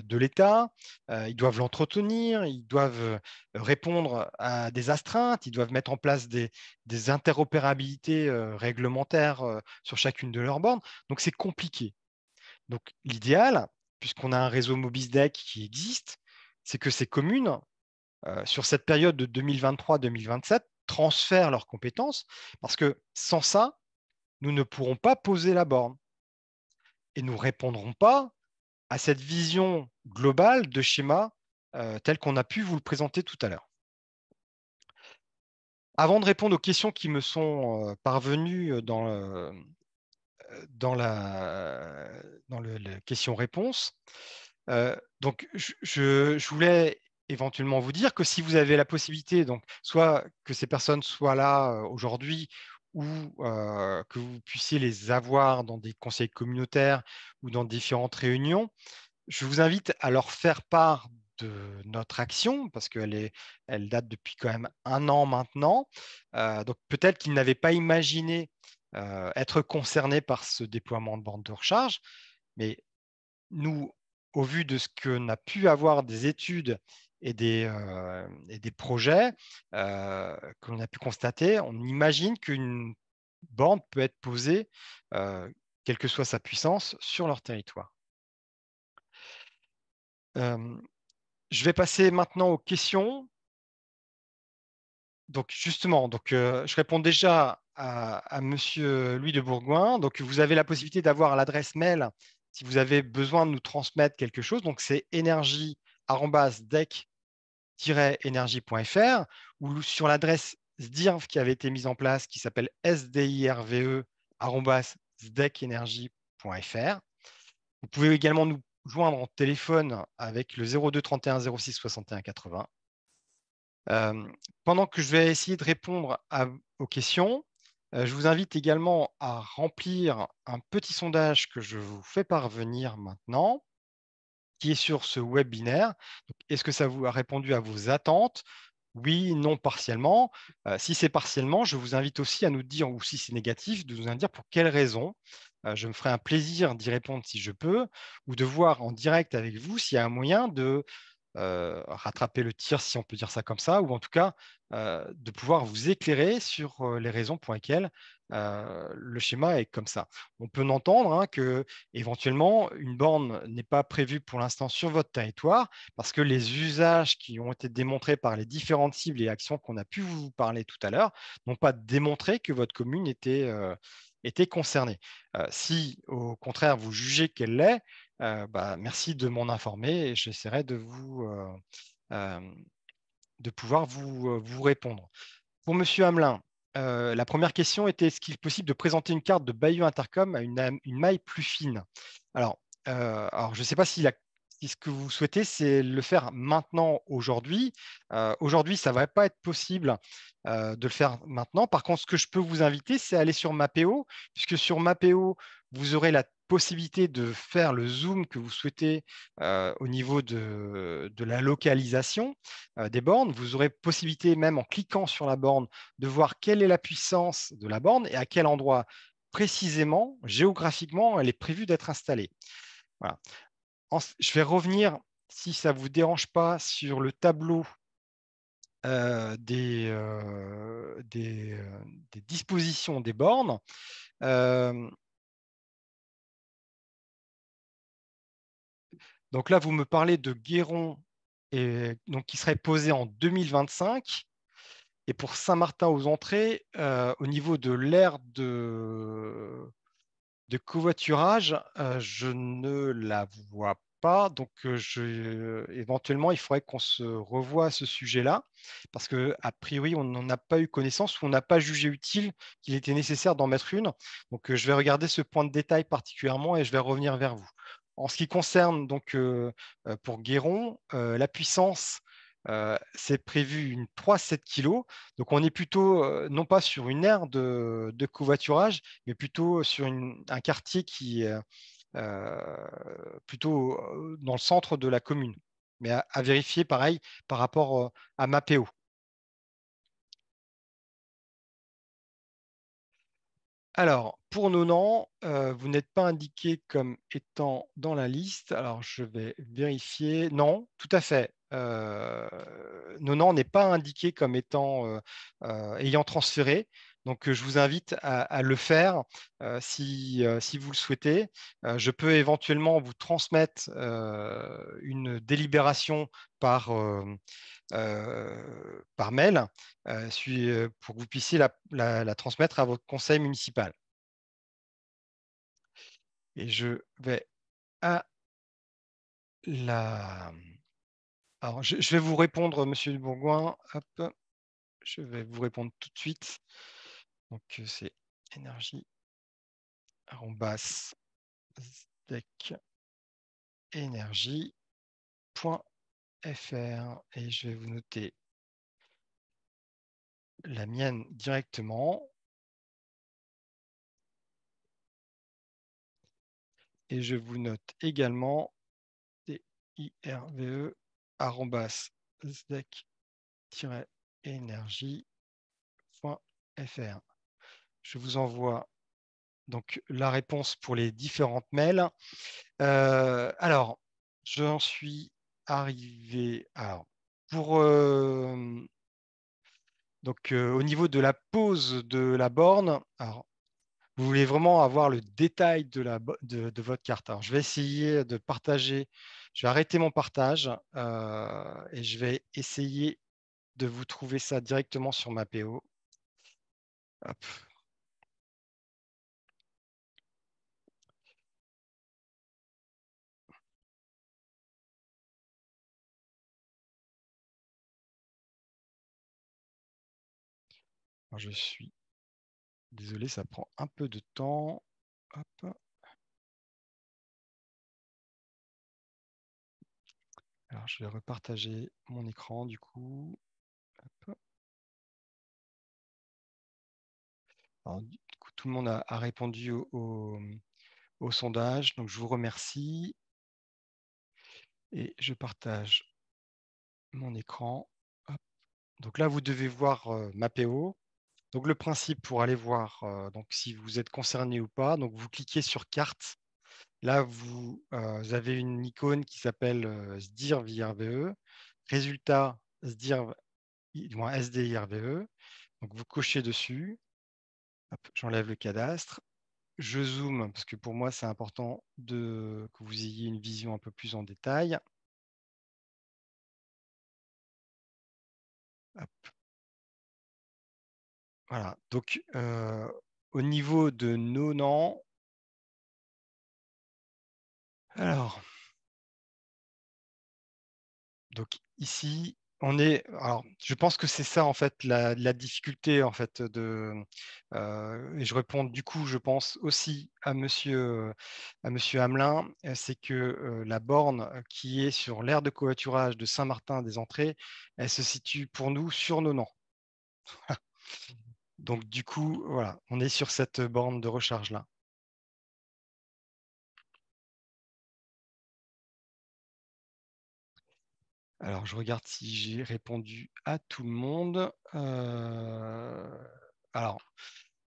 l'État. Ils doivent l'entretenir, ils doivent répondre à des astreintes, ils doivent mettre en place des interopérabilités réglementaires sur chacune de leurs bornes. Donc, c'est compliqué. Donc, l'idéal, puisqu'on a un réseau Mobisdec qui existe, c'est que ces communes sur cette période de 2023-2027 transfèrent leurs compétences parce que sans ça, nous ne pourrons pas poser la borne et nous ne répondrons pas à cette vision globale de schéma tel qu'on a pu vous le présenter tout à l'heure. Avant de répondre aux questions qui me sont parvenues dans le question-réponse, donc, je voulais éventuellement vous dire que si vous avez la possibilité, donc soit que ces personnes soient là aujourd'hui ou que vous puissiez les avoir dans des conseils communautaires ou dans différentes réunions, je vous invite à leur faire part de notre action parce elle date depuis quand même 1 an maintenant. Donc peut-être qu'ils n'avaient pas imaginé être concernés par ce déploiement de bornes de recharge, mais nous, au vu de ce qu'on a pu avoir des études et des projets que l'on a pu constater, on imagine qu'une borne peut être posée, quelle que soit sa puissance, sur leur territoire. Je vais passer maintenant aux questions. Donc justement, je réponds déjà à Monsieur Louis de Bourgoin. Donc vous avez la possibilité d'avoir l'adresse mail si vous avez besoin de nous transmettre quelque chose. Donc c'est énergie@dec-énergie.fr ou sur l'adresse SDIRV qui avait été mise en place qui s'appelle sdirve@sdecenergie.fr. Vous pouvez également nous joindre en téléphone avec le 02 31 06 61 80. Pendant que je vais essayer de répondre aux questions, je vous invite également à remplir un petit sondage que je vous fais parvenir maintenant, qui est sur ce webinaire. Est-ce que ça vous a répondu à vos attentes? Oui, non, partiellement. Si c'est partiellement, je vous invite aussi à nous dire, ou si c'est négatif, de nous dire pour quelles raisons. Je me ferai un plaisir d'y répondre si je peux, ou de voir en direct avec vous s'il y a un moyen de rattraper le tir, si on peut dire ça comme ça, ou en tout cas de pouvoir vous éclairer sur les raisons pour lesquelles le schéma est comme ça. On peut entendre hein, que éventuellement une borne n'est pas prévue pour l'instant sur votre territoire parce que les usages qui ont été démontrés par les différentes cibles et actions qu'on a pu vous parler tout à l'heure n'ont pas démontré que votre commune était concernée. Si au contraire vous jugez qu'elle l'est, merci de m'en informer et j'essaierai euh, de pouvoir vous répondre. Pour Monsieur Hamelin, la première question était est-ce qu'il est possible de présenter une carte de Bayeux Intercom à une maille plus fine? Alors, je ne sais pas si ce que vous souhaitez, c'est le faire maintenant, aujourd'hui. Aujourd'hui, ça ne va pas être possible de le faire maintenant. Par contre, ce que je peux vous inviter, c'est aller sur Mapeo, puisque sur Mapeo, vous aurez la possibilité de faire le zoom que vous souhaitez au niveau de la localisation des bornes. Vous aurez possibilité, même en cliquant sur la borne, de voir quelle est la puissance de la borne et à quel endroit précisément, géographiquement, elle est prévue d'être installée. Voilà. Je vais revenir, si ça ne vous dérange pas, sur le tableau des dispositions des bornes. Donc là, vous me parlez de Guéron, qui serait posé en 2025. Et pour Saint-Martin-aux-Entrées, au niveau de l'aire de covoiturage, je ne la vois pas. Donc, éventuellement, il faudrait qu'on se revoie à ce sujet-là, parce qu'a priori, on n'en a pas eu connaissance ou on n'a pas jugé utile qu'il était nécessaire d'en mettre une. Donc, je vais regarder ce point de détail particulièrement et je vais revenir vers vous. En ce qui concerne donc pour Guéron, la puissance, c'est prévu une 3,7 kg. Donc, on est plutôt non pas sur une aire de covoiturage, mais plutôt sur un quartier qui est plutôt dans le centre de la commune. Mais à vérifier, pareil, par rapport à Mapeo. Alors, pour Nonan, vous n'êtes pas indiqué comme étant dans la liste. Alors, je vais vérifier. Non, tout à fait. Nonan n'est pas indiqué comme étant ayant transféré. Donc, je vous invite à le faire si vous le souhaitez. Je peux éventuellement vous transmettre une délibération par mail pour que vous puissiez la transmettre à votre conseil municipal. Et je vais à la... Alors, je vais vous répondre, Monsieur de Bourgoin. Hop, je vais vous répondre tout de suite. Donc, c'est énergie@sdecenergie.fr et je vais vous noter la mienne directement. Et je vous note également dirve@sdec-energie.fr. Je vous envoie donc la réponse pour les différentes mails. Alors, j'en suis arrivé. Alors, pour au niveau de la pose de la borne, alors, vous voulez vraiment avoir le détail de votre carte. Alors, je vais essayer de partager. Je vais arrêter mon partage et je vais essayer de vous trouver ça directement sur ma PO. Hop. Alors, je suis désolé, ça prend un peu de temps. Hop. Alors, je vais repartager mon écran du coup. Hop. Alors, du coup, tout le monde a répondu au sondage, donc je vous remercie. Et je partage mon écran. Hop. Donc là, vous devez voir ma PO. Donc le principe pour aller voir donc si vous êtes concerné ou pas, donc vous cliquez sur carte. Là, vous avez une icône qui s'appelle SDIR IRVE. Résultat SDIR, du moins SDIRVE. Donc vous cochez dessus. Hop, j'enlève le cadastre. Je zoome parce que pour moi, c'est important que vous ayez une vision un peu plus en détail. Hop. Voilà. Donc au niveau de nos noms, alors, donc ici, on est. Alors, je pense que c'est ça en fait la difficulté en fait et je réponds du coup, je pense aussi à Monsieur Hamelin, c'est que la borne qui est sur l'aire de covoiturage de Saint-Martin-des-Entrées, elle se situe pour nous sur nos noms. Donc du coup, voilà, on est sur cette borne de recharge là. Alors, je regarde si j'ai répondu à tout le monde. Alors,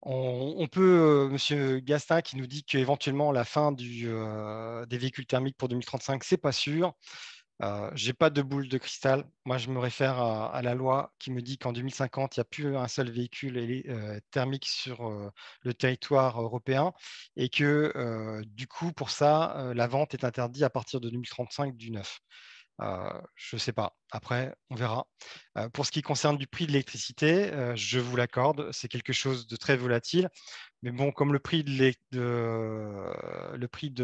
on peut, Monsieur Gastin, qui nous dit qu'éventuellement la fin des véhicules thermiques pour 2035, c'est pas sûr. J'ai pas de boule de cristal. Moi, je me réfère à la loi qui me dit qu'en 2050, il n'y a plus un seul véhicule thermique sur le territoire européen et que du coup, pour ça, la vente est interdite à partir de 2035 du neuf. Je ne sais pas. Après, on verra. Pour ce qui concerne du prix de l'électricité, je vous l'accorde, c'est quelque chose de très volatile. Mais bon, comme le prix de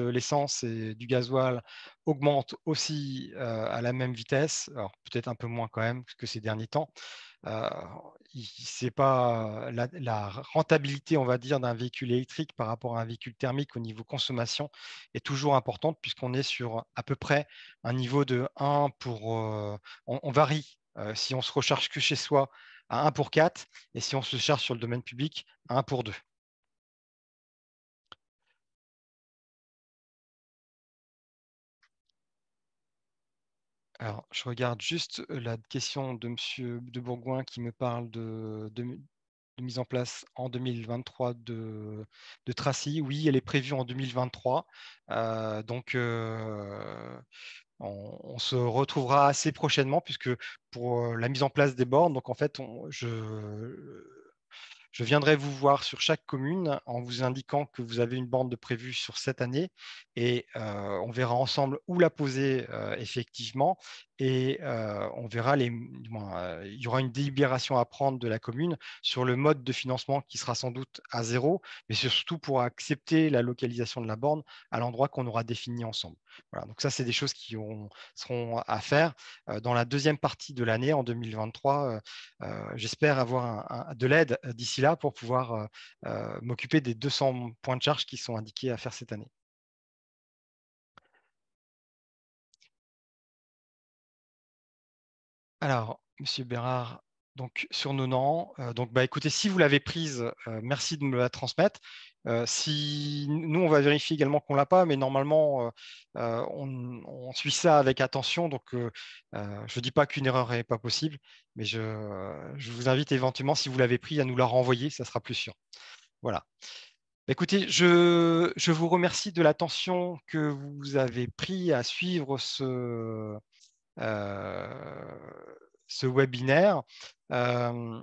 l'essence et du gasoil augmente aussi à la même vitesse, alors peut-être un peu moins quand même que ces derniers temps, euh, c'est pas la rentabilité, on va dire, d'un véhicule électrique par rapport à un véhicule thermique au niveau consommation est toujours importante puisqu'on est sur à peu près un niveau de 1 pour. On varie si on se recharge que chez soi à 1 pour 4 et si on se charge sur le domaine public à 1 pour 2. Alors, je regarde juste la question de Monsieur de Bourgoin qui me parle de mise en place en 2023 de Tracy. Oui, elle est prévue en 2023. Donc, on se retrouvera assez prochainement puisque pour la mise en place des bornes, donc en fait, je viendrai vous voir sur chaque commune en vous indiquant que vous avez une borne de prévue sur cette année et on verra ensemble où la poser effectivement et on verra il y aura une délibération à prendre de la commune sur le mode de financement qui sera sans doute à zéro, mais surtout pour accepter la localisation de la borne à l'endroit qu'on aura défini ensemble. Voilà, donc ça, c'est des choses seront à faire dans la deuxième partie de l'année en 2023. J'espère avoir de l'aide d'ici là pour pouvoir m'occuper des 200 points de charge qui sont indiqués à faire cette année. Alors, Monsieur Bérard, donc sur Nonan, donc bah écoutez, si vous l'avez prise, merci de me la transmettre. Si nous, on va vérifier également qu'on l'a pas, mais normalement, on suit ça avec attention. Donc, je ne dis pas qu'une erreur n'est pas possible, mais je vous invite éventuellement, si vous l'avez pris, à nous la renvoyer, ça sera plus sûr. Voilà. Écoutez, je vous remercie de l'attention que vous avez pris à suivre euh, ce webinaire. Euh,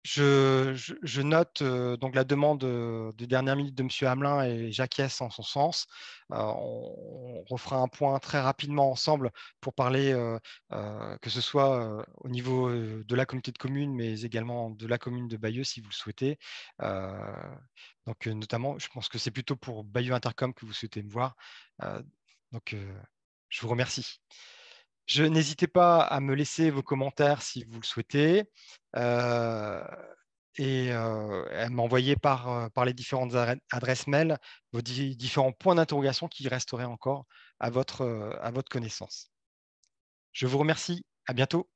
Je note donc la demande de dernière minute de M. Hamelin et j'acquiesce en son sens. On refera un point très rapidement ensemble pour parler, que ce soit au niveau de la communauté de communes, mais également de la commune de Bayeux si vous le souhaitez. Euh, donc, notamment, je pense que c'est plutôt pour Bayeux Intercom que vous souhaitez me voir. Euh, donc, je vous remercie. N'hésitez pas à me laisser vos commentaires si vous le souhaitez euh, et à m'envoyer par les différentes adresses mail vos différents points d'interrogation qui resteraient encore à votre connaissance. Je vous remercie. À bientôt.